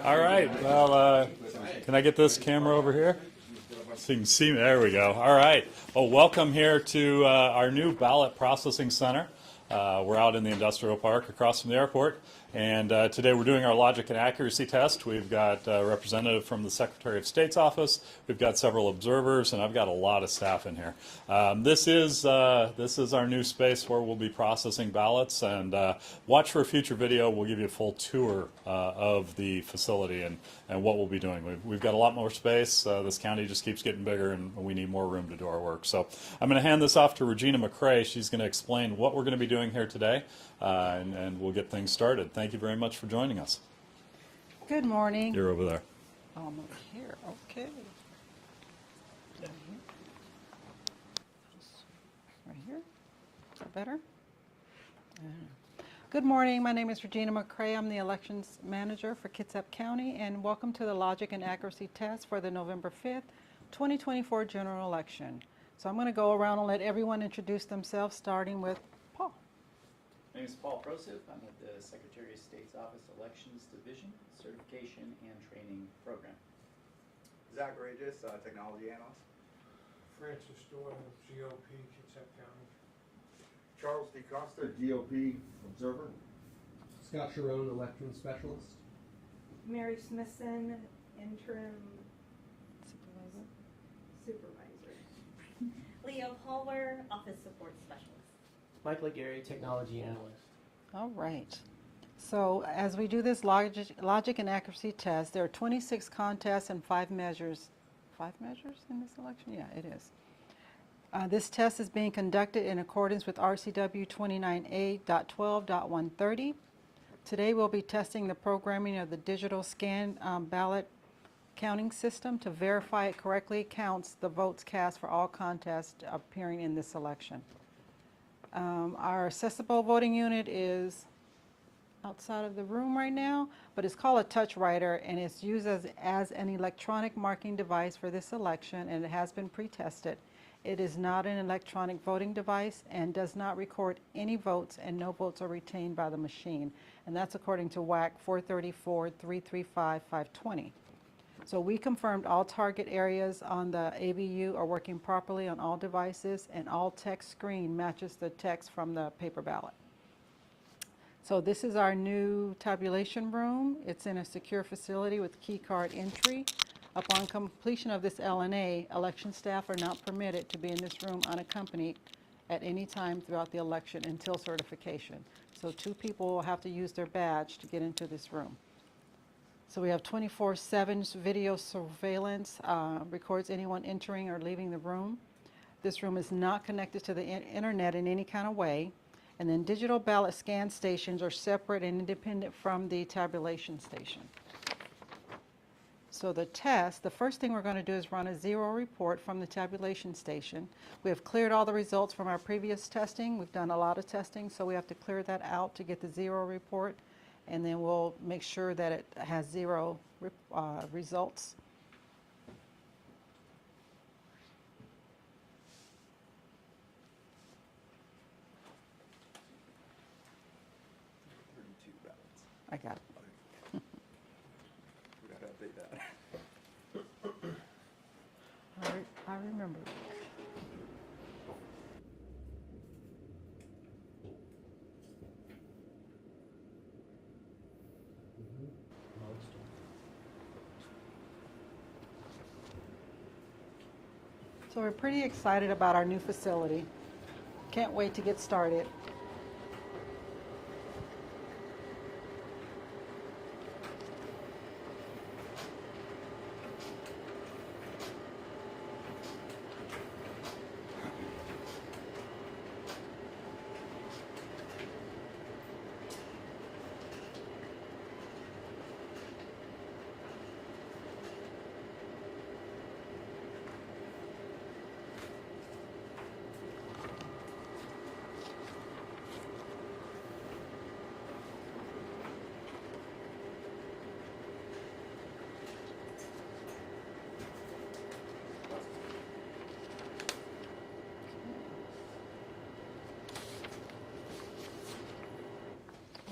All right. Well, can I get this camera over here? So you can see me. There we go. All right. Well, welcome here to our new ballot processing center. We're out in the industrial park across from the airport. And today we're doing our logic and accuracy test. We've got a representative from the Secretary of State's office. We've got several observers, and I've got a lot of staff in here. This is our new space where we'll be processing ballots. And watch for a future video. We'll give you a full tour of the facility and what we'll be doing. We've got a lot more space. This county just keeps getting bigger, and we need more room to do our work. So I'm going to hand this off to Regina McCrae. She's going to explain what we're going to be doing here today, and we'll get things started. Thank you very much for joining us. Good morning. You're over there. I'm over here. Okay. Right here. Is that better? Good morning. My name is Regina McCrae. I'm the elections manager for Kitsap County, and welcome to the logic and accuracy test for the November 5th, 2024 general election. So I'm going to go around and let everyone introduce themselves, starting with Paul. My name is Paul Prosif. I'm with the Secretary of State's Office Elections Division, Certification and Training Program. Zach Regis, Technology Analyst. Francis Doyle, GOP, Kitsap County. Charles DeCosta, GOP Observer. Scott Sharon, Election Specialist. Mary Smithson, Interim Supervisor. Leo Hallwer, Office Support Specialist. Mike Legary, Technology Analyst. All right. So as we do this logic and accuracy test, there are 26 contests and 5 measures. 5 measures in this election? Yeah, it is. This test is being conducted in accordance with RCW 29A.12.130. Today we'll be testing the programming of the digital scan ballot counting system to verify it correctly counts the votes cast for all contests appearing in this election. Our accessible voting unit is outside of the room right now, but it's called a touch writer, and it's used as an electronic marking device for this election, and it has been pre-tested. It is not an electronic voting device and does not record any votes, and no votes are retained by the machine. And that's according to WAC 434-335-520. So we confirmed all target areas on the ABU are working properly on all devices, and all text screen matches the text from the paper ballot. So this is our new tabulation room. It's in a secure facility with key card entry. Upon completion of this LNA, election staff are not permitted to be in this room unaccompanied at any time throughout the election until certification. So 2 people will have to use their badge to get into this room. So we have 24/7 video surveillance, records anyone entering or leaving the room. This room is not connected to the internet in any kind of way. And then digital ballot scan stations are separate and independent from the tabulation station. So the test, the first thing we're going to do is run a zero report from the tabulation station. We have cleared all the results from our previous testing. We've done a lot of testing, so we have to clear that out to get the zero report. And then we'll make sure that it has 0 results. Ballots. I got it. We gotta update that. I remember. So we're pretty excited about our new facility. Can't wait to get started.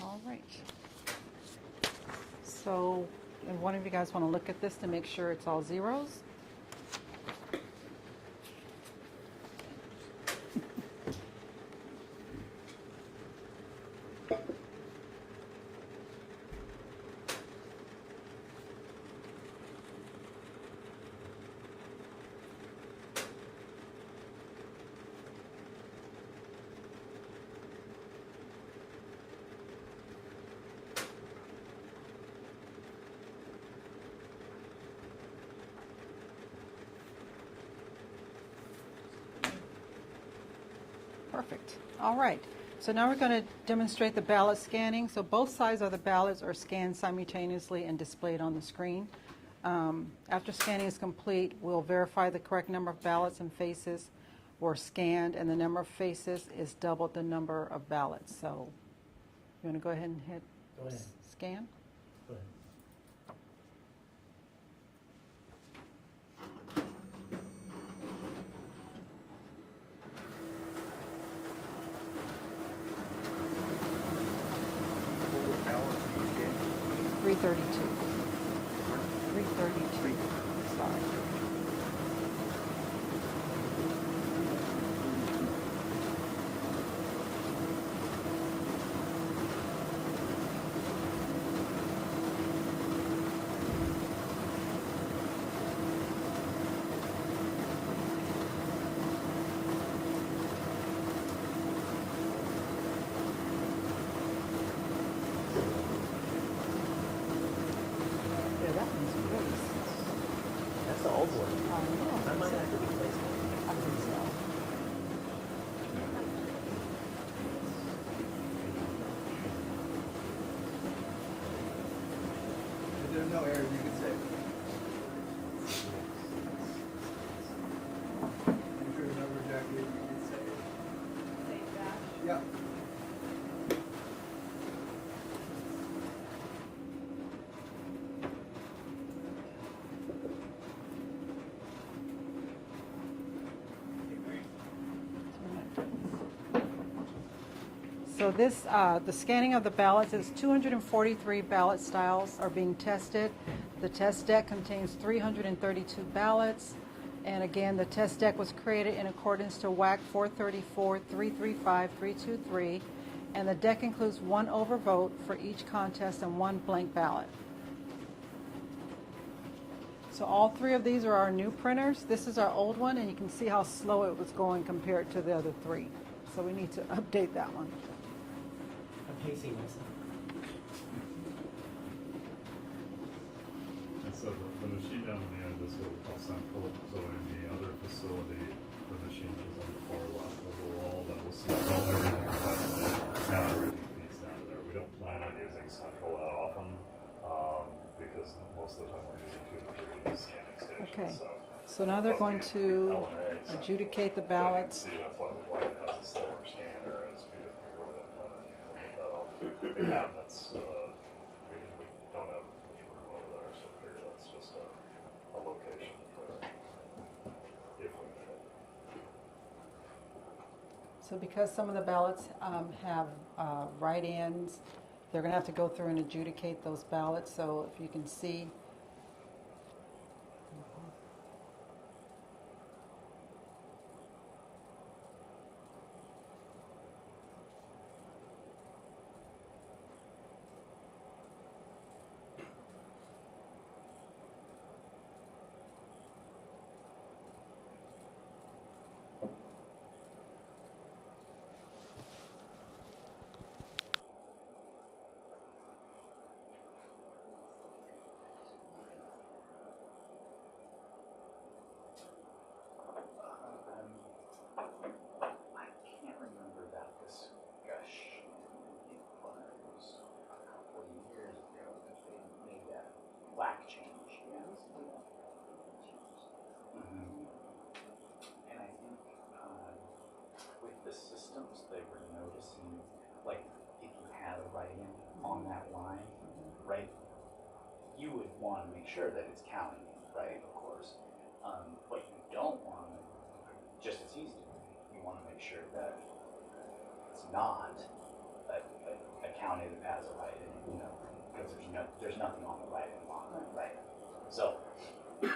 All right. So, if one of you guys want to look at this to make sure it's all zeros? Perfect. All right. So now we're going to demonstrate the ballot scanning. So both sides of the ballots are scanned simultaneously and displayed on the screen. After scanning is complete, we'll verify the correct number of ballots and faces were scanned, and the number of faces is double the number of ballots. So you want to go ahead and hit Go ahead. scan? Go ahead. What was balance again? 332. 332. Sorry. Yeah, that one's really. That's the old one. I know. That might have to be replaced. I think so. If there's no errors, you can say. I'm sure the number exactly, you can say. Yeah. So this, the scanning of the ballots is 243 ballot styles are being tested. The test deck contains 332 ballots. And again, the test deck was created in accordance to WAC 434, 335, 323. And the deck includes one overvote for each contest and one blank ballot. So all three of these are our new printers. This is our old one, and you can see how slow it was going compared to the other three. So we need to update that one. I'm pacing myself. And so the machine down there, this is what we call sample. So in the other facility, the machine is on the far left of the wall that will see everything that's now everything feeds down to there. We don't plan on using central that often because most of the time we're using 200 scanning stations. Okay. So now they're going to adjudicate the ballots. See, that's why it has a slower scanner is because we really yeah, that's we don't have much room over there, so I figure that's just a location for if we need it. So because some of the ballots have write-ins, they're going to have to go through and adjudicate those ballots. So if you can see. I can't remember that discussion. It was a couple of years ago that they made that whack change. Yeah. And I think with the systems, they were noticing, like, if you had a write-in on that line, right, you would want to make sure that it's counting, right, of course. What you don't want, just as easy, you want to make sure that it's not a county that has a write-in, you know. because there's nothing on the right-hand line, right? So, and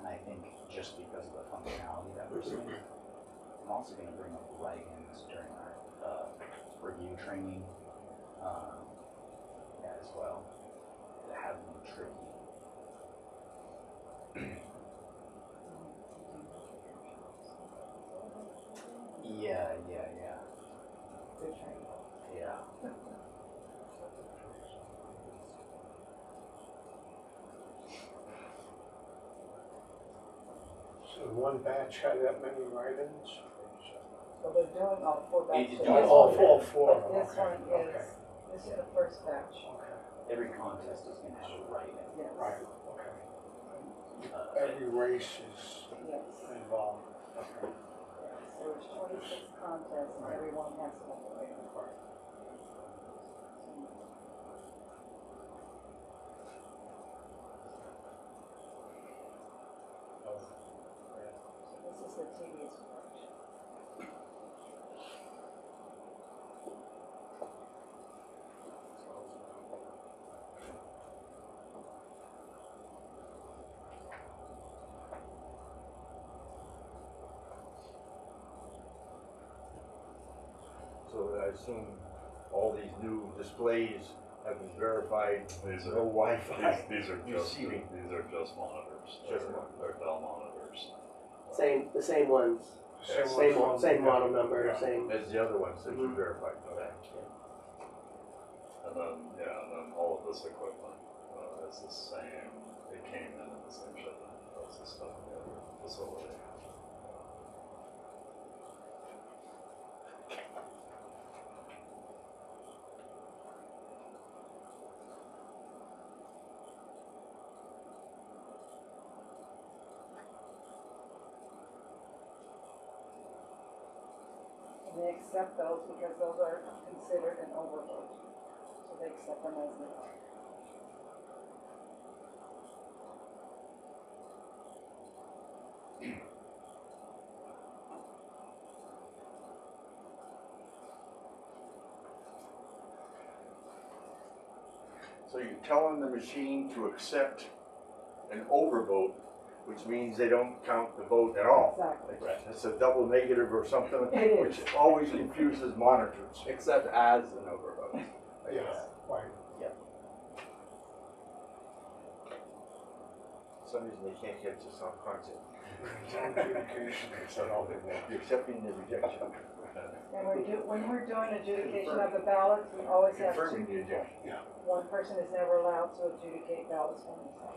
I think just because of the functionality that we're seeing, I'm also going to bring up write-ins during our review training as well. That have been tricky. Yeah. Yeah. So one batch had that many write-ins? So they're doing all 4 batches. All four, But this okay, one is, okay. this is the first batch. Okay, Every contest is going to have a write-in. Yes. right, okay. Uh, Every race is Yes. involved, okay. So there's 26 contests and everyone has to have a rating. This is the tedious part. So I assume all these new displays have been verified, These no are Wi-Fi. these are receiving. just monitors. Just They're Dell monitors. The same ones, same model number, Yeah. same. As the other ones that you Mhm. verified, okay. And then all of this equipment is the same. It came in the same shipment as the stuff in the other facility. And they accept those because those are considered an overvote. So they accept them as they are. So you're telling the machine to accept an overvote, which means they don't count the vote at all. Exactly. It's a double negative or something, It is. which always confuses monitors. Except as an overvote. Yeah, right. For some reason they can't get to some concept. Non-adjudication, it's all been there. You're accepting the rejection. And when we're doing adjudication of the ballots, we always have Confirming two the people. rejection. One person is never allowed to adjudicate ballots for himself.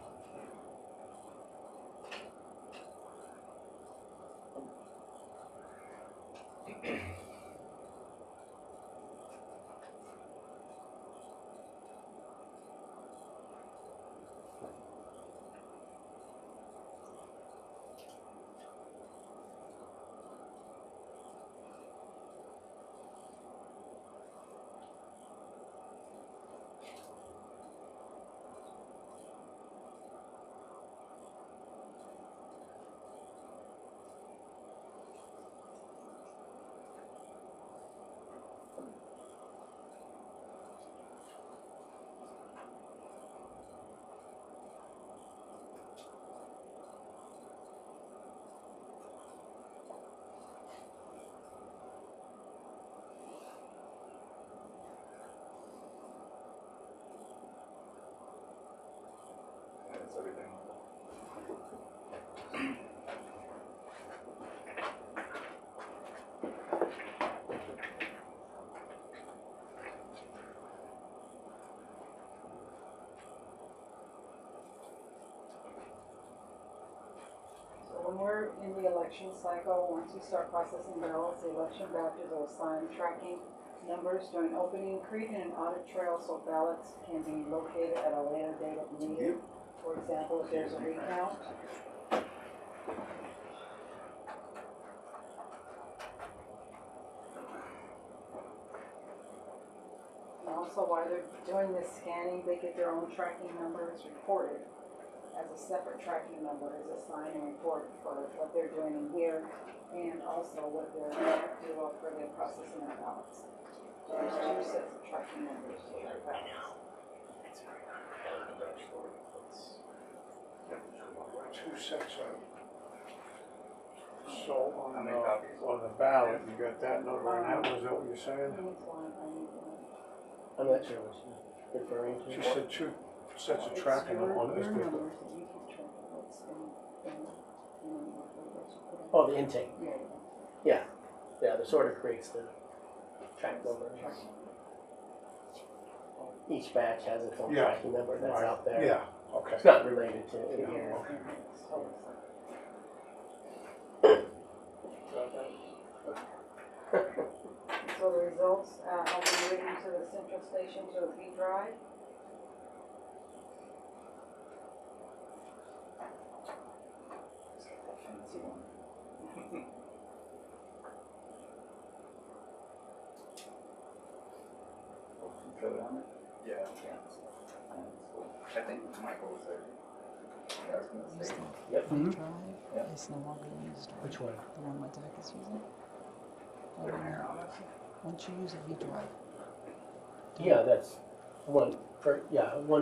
That's everything. So when we're in the election cycle, once we start processing ballots, the election batches are assigned tracking numbers during opening, creating an audit trail so ballots can be located at a later date if needed. For example, if there's a recount. And also while they're doing this scanning, they get their own tracking numbers reported as a separate tracking number is assigned and reported for what they're doing in here and also what they're do for their processing of ballots. There's two sets of tracking numbers for the ballots. Two sets of. So on the ballot, you got that number, and that was what you're saying? I'm not sure what she's referring to. She said two sets of tracking on this paper. Oh, the intake. Yeah, yeah, the sorter creates the track number. Each batch has its own Yeah. tracking number that's Right. out there. Yeah, okay. It's not related to Yeah, here. okay. So the results have been written to the central station to a V drive. Fancy one. Code on it? Yeah. Yeah. I think Michael was there. I was gonna say. Yep. Yep. It's no longer used. Which one? The one my Zach is using. Once you use a V drive. Yeah, that's one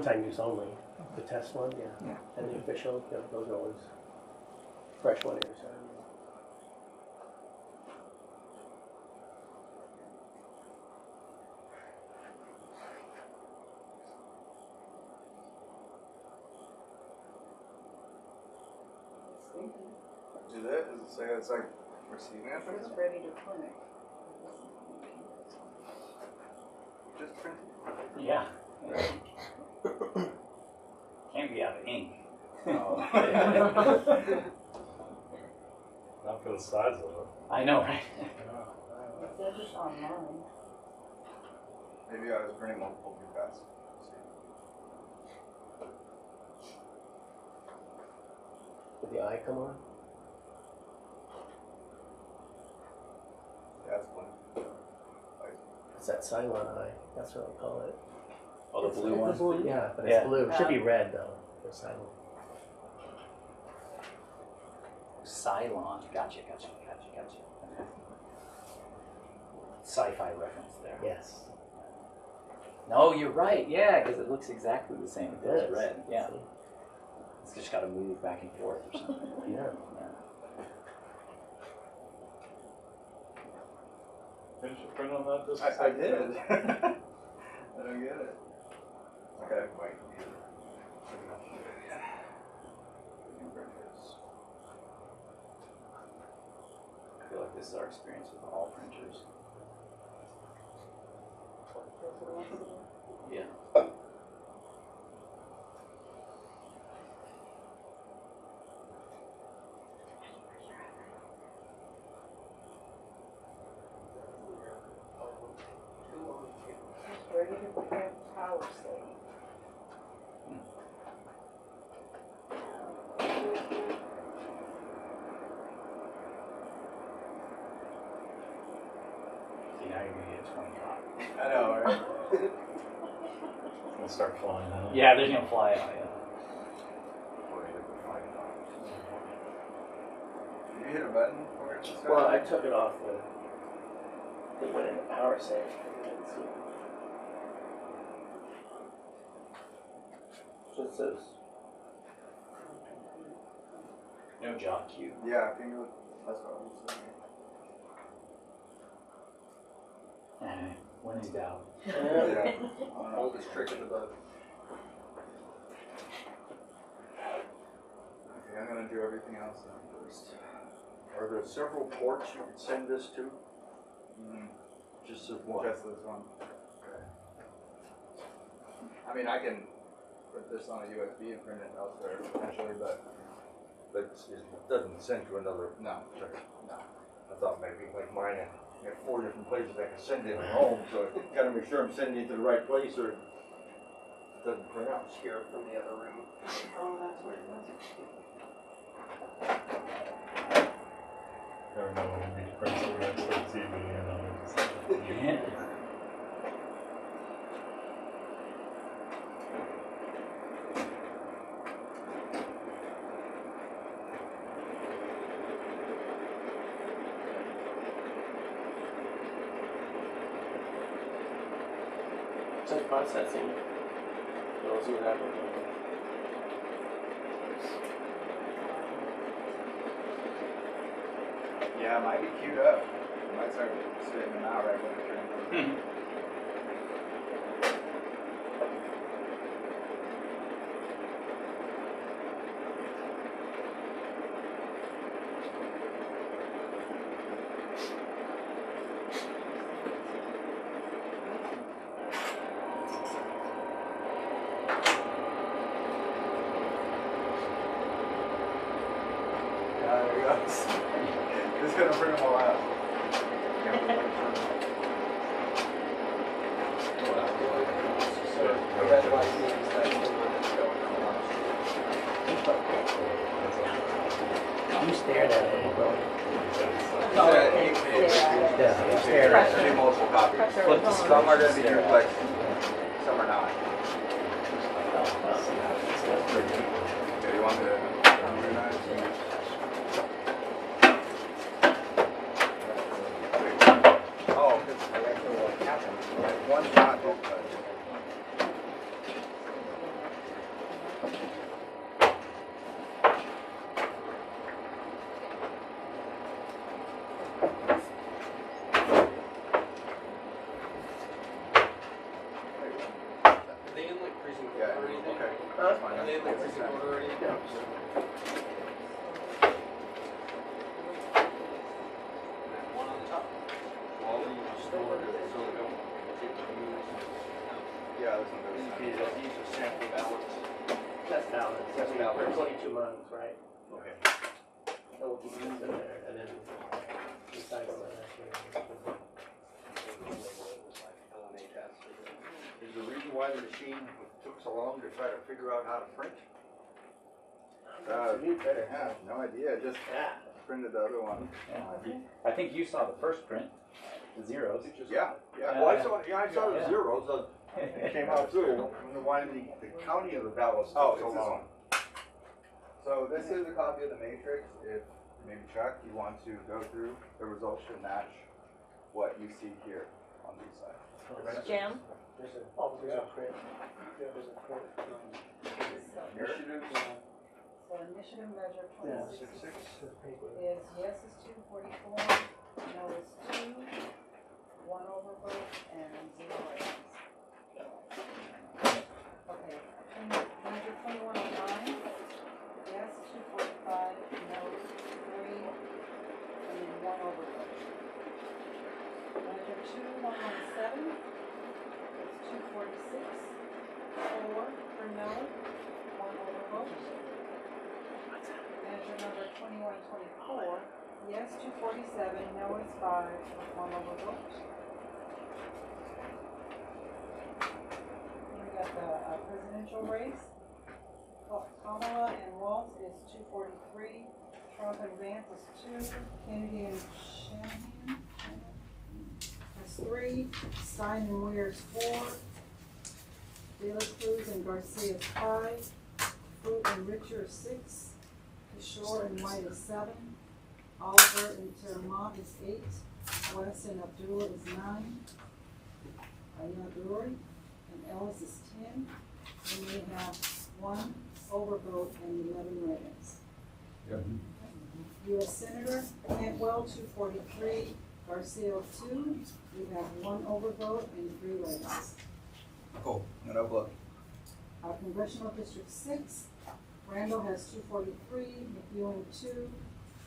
time use only. The test one, yeah. Yeah. And the official, yeah, those are always fresh one every time. Do that? Does it say it's like receiving it? It's ready to print. Just print it. Yeah. Can't be out of ink. Not for the size of it. I know, right? It says it's online. Maybe I was printing multiple too fast. Did the eye come on? Yeah, that's one. It's that Cylon eye. That's what I call it. Oh, the blue one? Yeah, but Yeah. it's blue. It should be red though for Cylon. Cylon. Gotcha. Okay. Sci-fi reference there. Yes. No, you're right. Yeah, because it looks exactly the same. It Yes. does red. Yeah. It's just got to move back and forth or something. Yeah. Didn't you print on that? Just I did. I don't get it. Okay, wait. I feel like this is our experience with all printers. Yeah. It's ready to print power state. See, now you're gonna get 20 copies. I know, right? It's gonna start flying out. Yeah, they're gonna fly out. Yeah. Did you hit a button for it? Well, I took it off when it went into power save. So it says No job queue. Yeah, I think it was, that's what I was saying. When in doubt. Yeah. I don't know. Oldest trick of the book. Okay, I'm gonna do everything else then first. Are there several ports you could send this to? Just as one? Just this one. Okay. I mean, I can put this on a USB and print it elsewhere potentially, but It doesn't send to another. no. No. I thought maybe like mine, I have 4 different places I can send it at home, so I gotta make sure I'm sending it to the right place or it doesn't print out. here from the other room. Oh, that's where it was. Never know when we print something next to the TV, you know. Just, Yeah. processing. We'll see what happens. Yeah, it might be queued up. It might start spitting them out right when it turns. Yeah, there he goes. Just gonna bring them all out. So that's why he needs that You stared at it, bro. Yeah, you stared at There's it. multiple copies. Some are gonna be duplex, some are not. Okay, you want me to organize? Oh, because I actually want to count them. One's not duplex. Are they in like precinct Yeah, order or anything? okay. Huh? That's fine. Are they in like precinct order or anything? One on the top. All of them are stored, so they don't get used. Yeah, this one goes. These are sample ballots. That's balance. That's balance. For 22 months, right? Okay. So we'll keep this in there and then recycle it after. Is the reason why the machine took so long to try to figure out how to print? You better Yeah, have. no idea, just Yeah. printed the other one. I think you saw the first print, the zeros. Yeah, yeah, well, I saw the zeros, it came out through, and why the counting of the ballots Oh, took so it's this long. one. So this is a copy of the matrix. If maybe Chuck, you want to go through, the results should match what you see here on these sides. Jim? There's a print. There's a print. Initiatives, So initiative measure Yeah. 26 6. is yes is 244, no is 2, 1 overvote, and 0 items. Okay, measure 2109, yes 245, no 3, and then 1 overvote. Measure 2117 is 246, 4 for no, 1 overvote. Measure number 2124, yes 247, no is 5, with 1 overvote. We got the presidential race. Kamala and Waltz is 243, Trump and Vance is 2, Kennedy and Shanahan is 3, Stein and Weir is 4, De La Cruz and Garcia is 5, Fruit and Richer is 6, Kishore and White is 7, Oliver and Termont is 8, West and Abdullah is 9, Ayaduri and Ellis is 10, and we have 1 overvote and 11 write-ins. U.S. Senator Cantwell, 243, Garcia 2, we have 1 overvote and 3 write-ins. Cool, no blood. Congressional District 6, Randall has 243, McEwen 2,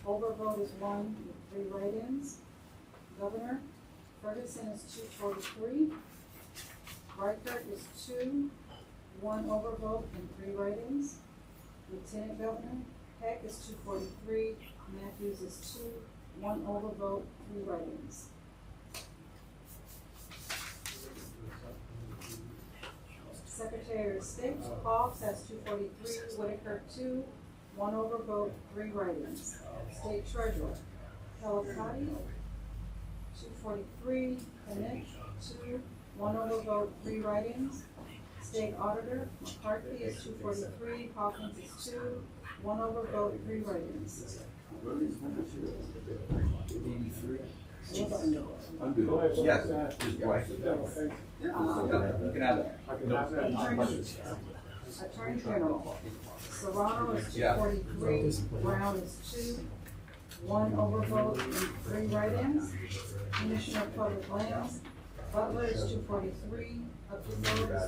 overvote is 1 with 3 write-ins. Governor, Ferguson is 243, Reichert is 2, 1 overvote and 3 write-ins. Lieutenant Governor, Peck is 243, Matthews is 2, 1 overvote, 3 write-ins. Secretary of State, Hawks has 243, Whitaker 2, 1 overvote, 3 write-ins. State Treasurer, Pelicati, 243, Connect 2, 1 overvote, 3 write-ins. State Auditor, McCarthy is 243, Hawkins is 2, 1 overvote, 3 write-ins. Go ahead. Yes. Just blank. Okay. You can have that. I can have that. Attorney General, Serrano is Yeah. 243, Brown is 2, 1 overvote and 3 write-ins. Commissioner of Public Lands, Butler is 243, Upton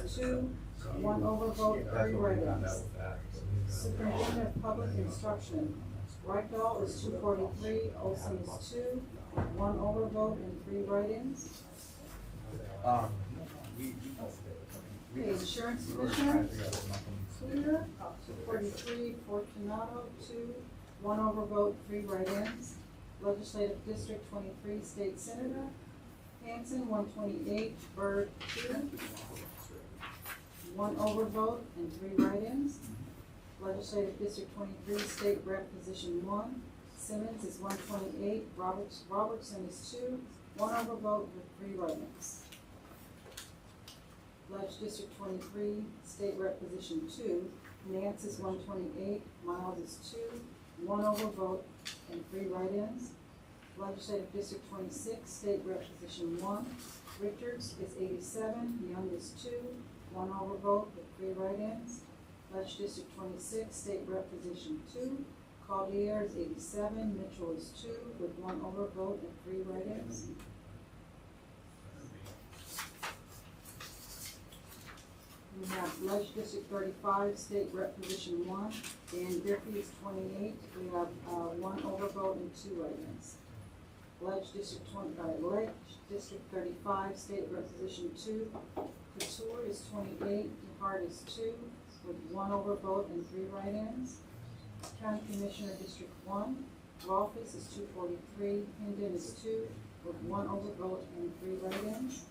is 2, 1 overvote, 3 write-ins. Superintendent of Public Instruction, Rydell is 243, Olson is 2, 1 overvote and 3 write-ins. Okay, Insurance Commissioner, Clear, 243, Fortunato, 2, 1 overvote, 3 write-ins. Legislative District 23, State Senator, Hanson, 128, Byrd, 2, 1 overvote and 3 write-ins. Legislative District 23, State Rep Position 1, Simmons is 128, Robertson is 2, 1 overvote with 3 write-ins. Ledge District 23, State Rep Position 2, Nance is 128, Miles is 2, 1 overvote and 3 write-ins. Legislative District 26, State Rep Position 1, Richards is 87, Young is 2, 1 overvote with 3 write-ins. Ledge District 26, State Rep Position 2, Caldier is 87, Mitchell is 2, with 1 overvote and 3 write-ins. We have Ledge District 35, State Rep Position 1, Dan Griffey is 28, we have 1 overvote and 2 write-ins. Ledge District 35, State Rep Position 2, Couture is 28, DeHart is 2, with 1 overvote and 3 write-ins. County Commissioner District 1, Rolfes is 243, Hendon is 2, with 1 overvote and 3 write-ins.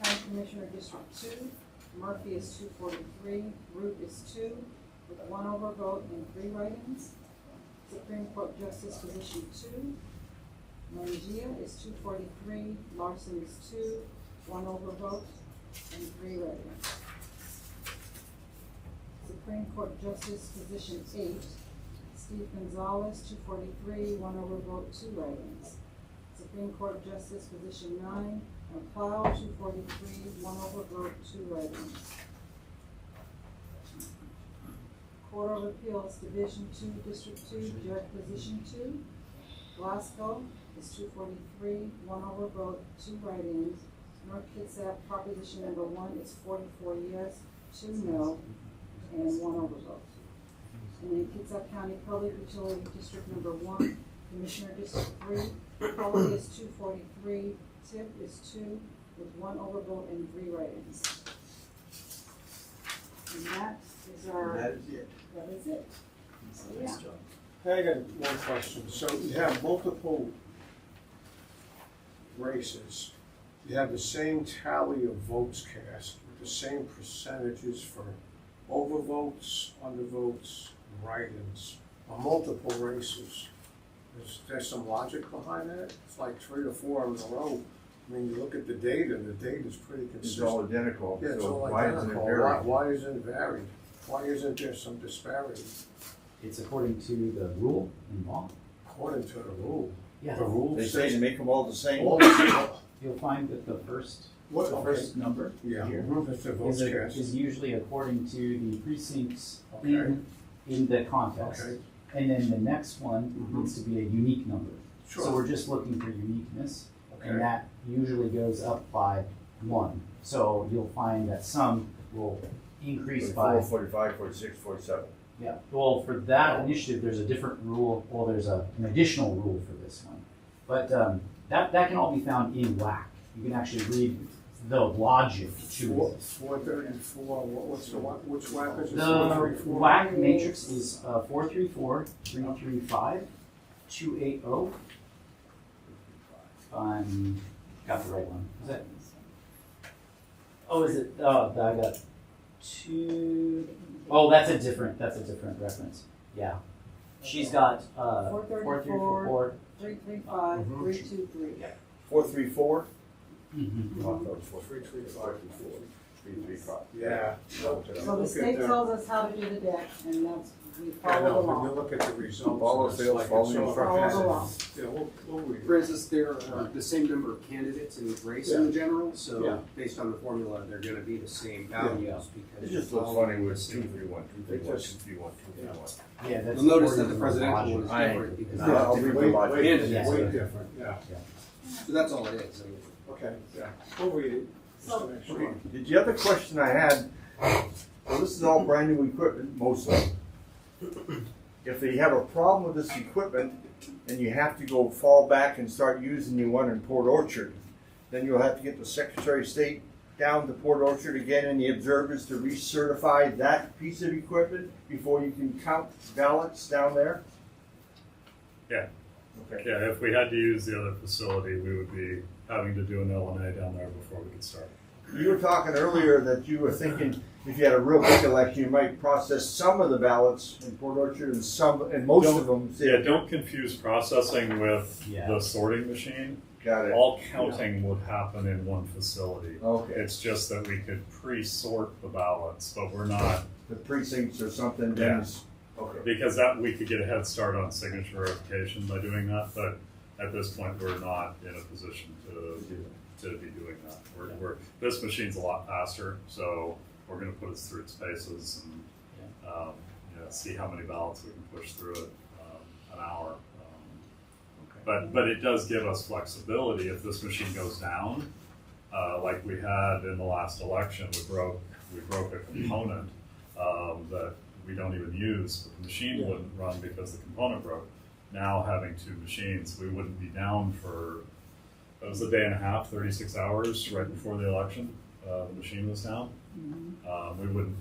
County Commissioner District 2, Murphy is 243, Root is 2, with 1 overvote and 3 write-ins. Supreme Court Justice Position 2, Mangia is 243, Larson is 2, 1 overvote and 3 write-ins. Supreme Court Justice Position 8, Steve Gonzalez, 243, 1 overvote, 2 write-ins. Supreme Court Justice Position 9, McLeod, 243, 1 overvote, 2 write-ins. Court of Appeals Division 2, District 2, Judge Position 2, Glasgow is 243, 1 overvote, 2 write-ins. North Kitsap Proposition Number 1 is 44 yes, 2 no, and 1 overvote. And then Kitsap County Public Utility District Number 1, Commissioner District 3, Foley is 243, Tip is 2, with 1 overvote and 3 write-ins. And that is our. That is it. That is it. So, yeah. Hey, I got one question. So you have multiple races. You have the same tally of votes cast with the same percentages for overvotes, undervotes, write-ins on multiple races. There's some logic behind that? It's like 3 or 4 in a row. I mean, you look at the data's pretty consistent. It's all identical, Yeah, it's so all why isn't it identical. varied? Why isn't it varied? Why isn't there some disparity It's according to the rule in law. according to the rule? Yeah. The rule They say to says. make them all the same. You'll find that the first Okay. number Yeah, here that's the votes cast. is usually according to the precincts Okay. in the contest. Okay. And then the next one Mhm. needs to be a unique number. So Sure. we're just looking for uniqueness, Okay. and that usually goes up by 1. So you'll find that some will increase by 45, 46, 47. Yeah, well, for that initiative, there's a different rule, well, there's an additional rule for this one. But that can all be found in WAC. You can actually read the logic to it. 434, what's the one, which WAC is it? The 434? WAC matrix is 434, 335, 280. If I'm, got the right one. Is that? Oh, is it? Oh, I got 2. Oh, that's a different reference. Yeah. She's got 434. 335, Mhm. 323. 434? Mhm. Oh, I thought it was 434. 335. Yeah. So the Look state at tells us how to do the deck, and that's We Yeah, follow no, the when you law. look at the results. Follow it's sales, like follow it's all instructions. Follow the law. Yeah, we'll read it. For instance, there are the same number of candidates in race in Yeah. general, Yeah. so based on the formula, they're gonna be the same values because. It just you're looks following funny the with same- 231, 231, 231, 231. Yeah, that's. You'll notice that according the to presidential logic. one is I- different because. Yeah, they have I'll different read the logic. candidates. Yeah. Way different, yeah. So that's all it is. I mean, Okay, yeah, we'll read it. Just to make sure. The other question I had, well, this is all brand new equipment, mostly. If they have a problem with this equipment and you have to go fall back and start using the one in Port Orchard, then you'll have to get the Secretary of State down to Port Orchard again and the observers to recertify that piece of equipment before you can count ballots down there? Yeah. Okay. Yeah, if we had to use the other facility, we would be having to do an LNA down there before we could start. You were talking earlier that you were thinking if you had a real big election, you might process some of the ballots in Port Orchard and some, and most of them. Yeah, don't confuse processing with Yeah. the sorting machine. Got it. All counting would happen in one facility. Okay. It's just that we could pre-sort the ballots, but we're not, The precincts or something, then it's, okay. because that, we could get a head start on signature verification by doing that, but at this point, we're not in a position to be doing that. This machine's a lot faster, so we're gonna put us through its paces and, see how many ballots we can push through it, an hour. But it does give us flexibility if this machine goes down, like we had in the last election, we broke a component that we don't even use, but the machine wouldn't run because the component broke. Now having two machines, we wouldn't be down for, it was a day and a half, 36 hours right before the election, the machine was down. We wouldn't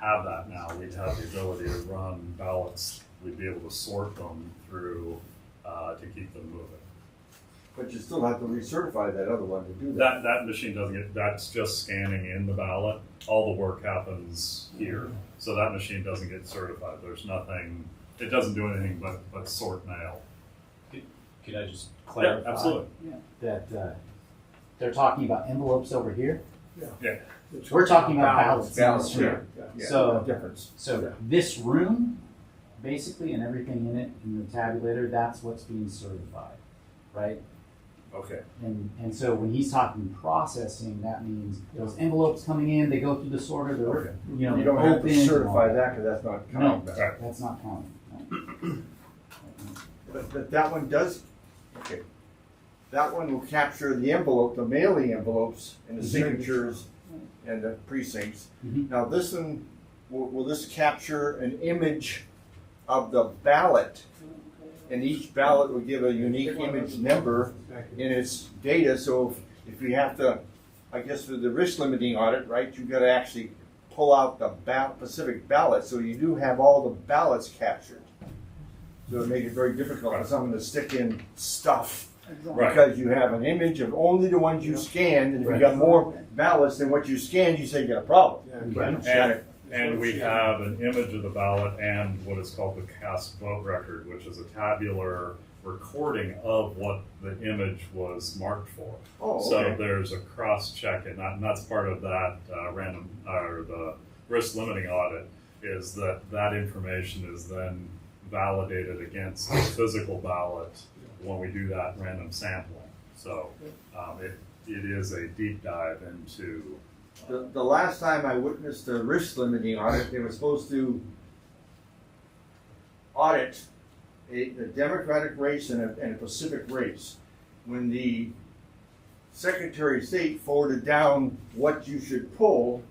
have that now. We'd have the ability to run ballots. We'd be able to sort them through to keep them moving. But you still have to recertify that other one to do that. That machine doesn't get, that's just scanning in the ballot. All the work happens here. So that machine doesn't get certified. There's nothing, it doesn't do anything but sort mail. Could I just clarify? Yeah, absolutely. That they're talking about envelopes over here. Yeah. We're talking about ballots. Ballots, in this room. Yeah, So- no difference. So this room, basically, and everything in it, in the tabulator, that's what's being certified, right? Okay. And so when he's talking processing, that means those envelopes coming in, they go through the sorter, they're, Okay. you know, You don't have open to and all certify that because that's not No, counting back. that's not counting. No. But that one does, okay. That one will capture the envelope, the mailing envelopes and the signatures and the precincts. Mhm. Now this one, will this capture an image of the ballot? And each ballot will give a unique image number in its data, so if you have to, I guess for the risk limiting audit, right, you've got to actually pull out the specific ballot, so you do have all the ballots captured. So it makes it very difficult for someone to stick in stuff, Right. because you have an image of only the ones you scanned, and if you got more ballots than what you scanned, you say you got a problem. And we have an image of the ballot and what is called the cast vote record, which is a tabular recording of what the image was marked for. Oh, So okay. there's a cross check, and that's part of that random or the risk limiting audit, is that information is then validated against the physical ballot when we do that random sampling. So it is a deep dive into. The last time I witnessed a risk limiting audit, they were supposed to audit a Democratic race and a Pacific race. When the Secretary of State forwarded down what you should pull,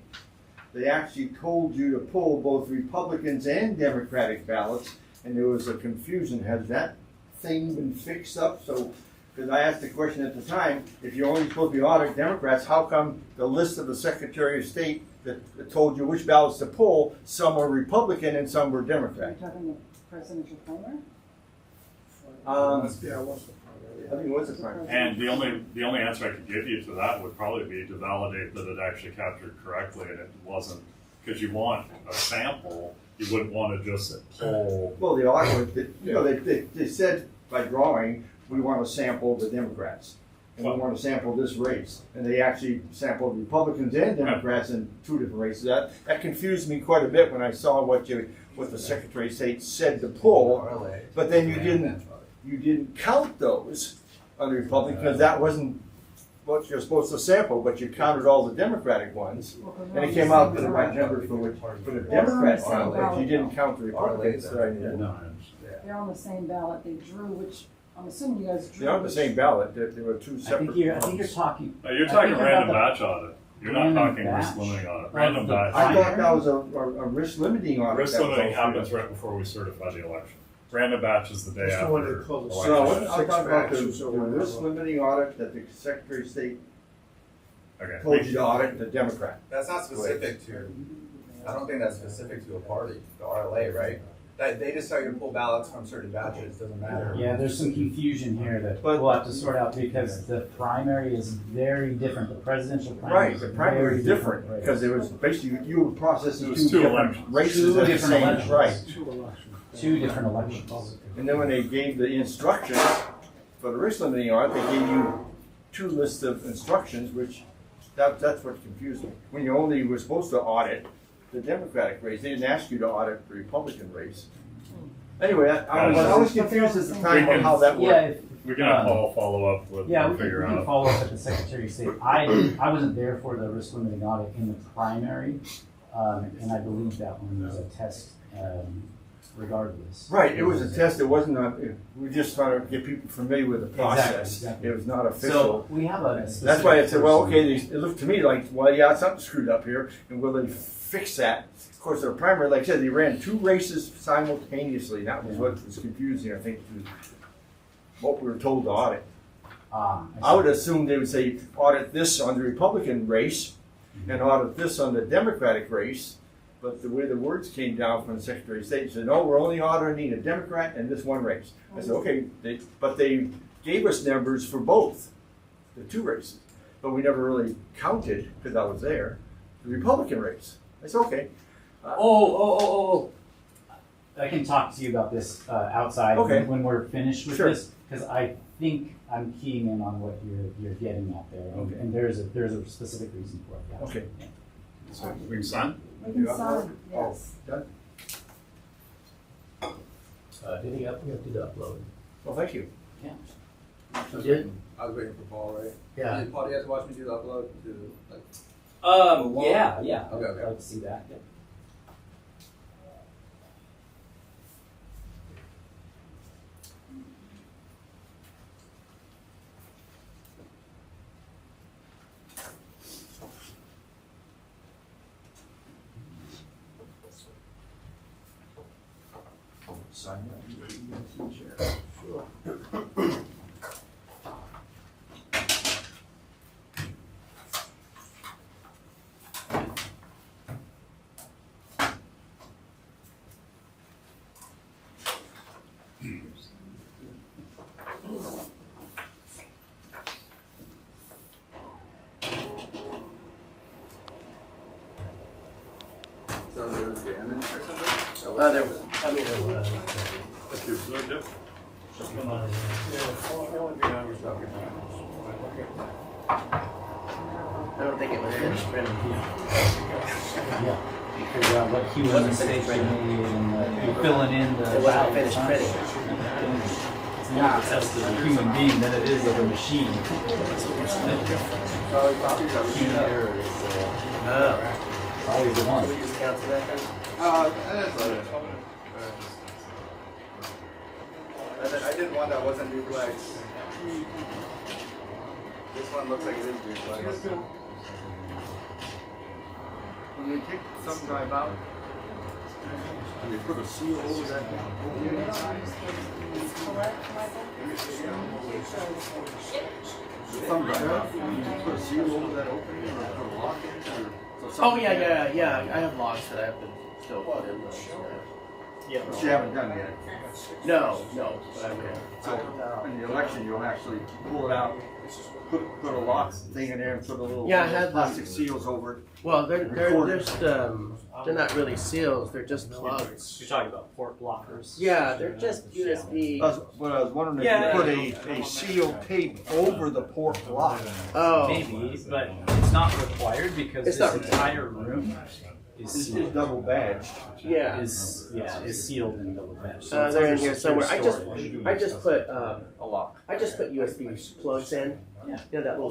they actually told you to pull both Republicans and Democratic ballots, and there was a confusion. Has that thing been fixed up? So, because I asked the question at the time, if you're only supposed to be auditing Democrats, how come the list of the Secretary of State that told you which ballots to pull, some were Republican and some were Democrat? You're talking the presidential primary? Yeah, what's the primary? I think it was a primary. And the only answer I could give you to that would probably be to validate that it actually captured correctly and it wasn't, because you want a sample, you wouldn't want to just pull. Well, the audit, they said by drawing, we want to sample the Democrats. and we want to sample this race. And they actually sampled Republicans and Democrats in 2 different races. That confused me quite a bit when I saw what the Secretary of State said to pull, but then you didn't count those on the Republican because that wasn't what you're supposed to sample, but you counted all the Democratic ones, and it came out with the right numbers for the Democrat one, but you didn't count the Republicans. So They're on the same ballot. They drew, which I'm assuming you guys drew. They're on the same ballot. There were 2 I separate think you're ones. talking. You're I talking think random about batch audit. You're not Random talking risk batch? limiting audit. Of Random the batch. I thought that was a risk limiting audit. Risk that was limiting all happens through. right before we certify the election. Random batch is the day That's the after. one they call the election. No, Six I'm talking about the batches or whatever. risk limiting audit that the Secretary of State Okay. told you to audit the Democrat. That's not specific to, I don't think that's specific to a party, the RLA, right? That, they just tell you to pull ballots from certain batches, doesn't matter. Yeah, there's some confusion here that But- we'll have to sort out because the primary is very different. The presidential primary Right, is the a primary very is different race. because it was basically you were processing It was 2 2 different elections. races 2 at the different same elections. right. 2 elections. 2 different elections. And then when they gave the instructions for the risk limiting audit, they gave you 2 lists of instructions, which that's what confused me. When you only were supposed to audit the Democratic race, they didn't ask you to audit the Republican race. Anyway, I was confused at the time on how that Yeah, worked. We can have Paul follow up with Yeah, and we can, figure we can out. follow up at the Secretary of State. I wasn't there for the risk limiting audit in the primary, and I believe that one was a test regardless. Right, it was a test. It wasn't we were just trying to get people familiar with the process. Exactly. It was not official. So we have a That's why I said, well, specific okay, it looked to me like, well, yeah, something screwed up here, and will they fix that? Of course, their primary, like I said, they ran 2 races simultaneously. That was what was confusing, I think, to what we were told to audit. I would assume they would say, audit this on the Republican race, and audit this on the Democratic race, but the way the words came down from the Secretary of State, said, no, we're only auditing a Democrat and this one race. I said, okay, but they gave us numbers for both, the 2 races, but we never really counted, because I was there, the Republican race. I said, okay. I can talk to you about this outside Okay. when we're finished with Sure. this, because I think I'm keying in on what you're getting at there, Okay. and there's a specific reason for it. Yeah. Okay. So we can sign? We can sign, yes. Done? Did he did upload? Well, thank you. Yeah. You did? I was waiting for Paul, right? Yeah. Paul, do you have to watch me do the upload to, like, Yeah. Okay. I'd like to see that. Yeah. Sign that. Sure. so there was damage or something? There was. I mean, there was. Let's do it. Yep. I don't think it was finished printing. Yeah. You figure out what human Wasn't mistakes finished you printing. made and you're filling in the. It wasn't finished printing. It's not just a human being than it is of a machine. Human error is Oh. always the one. We just cancel that then? I did one that wasn't duplex. This one looks like it is duplex. When they take some drive out, and they put a seal over that. Thumb drive out, you put a seal over that opening or put a lock in it or. Oh, yeah. I have logs that I have to still put in. Yeah. Which you haven't done yet. No, but I will. So in the election, you'll actually pull it out, put a lock thing in there and put a little Yeah, I had plastic seals over it. Well, they're Recorded. just they're not really seals. They're just plugs. You're talking about port blockers? Yeah, they're just USB. I was wondering if Yeah. you put a seal tape over the port block. Oh, Maybe, but it's not required because It's this not entire room It's is just sealed. double badged. yeah. Is sealed and double badged. So it's They're in under here secure somewhere. storage. I just put A lock. USB plugs in. Yeah. You know that little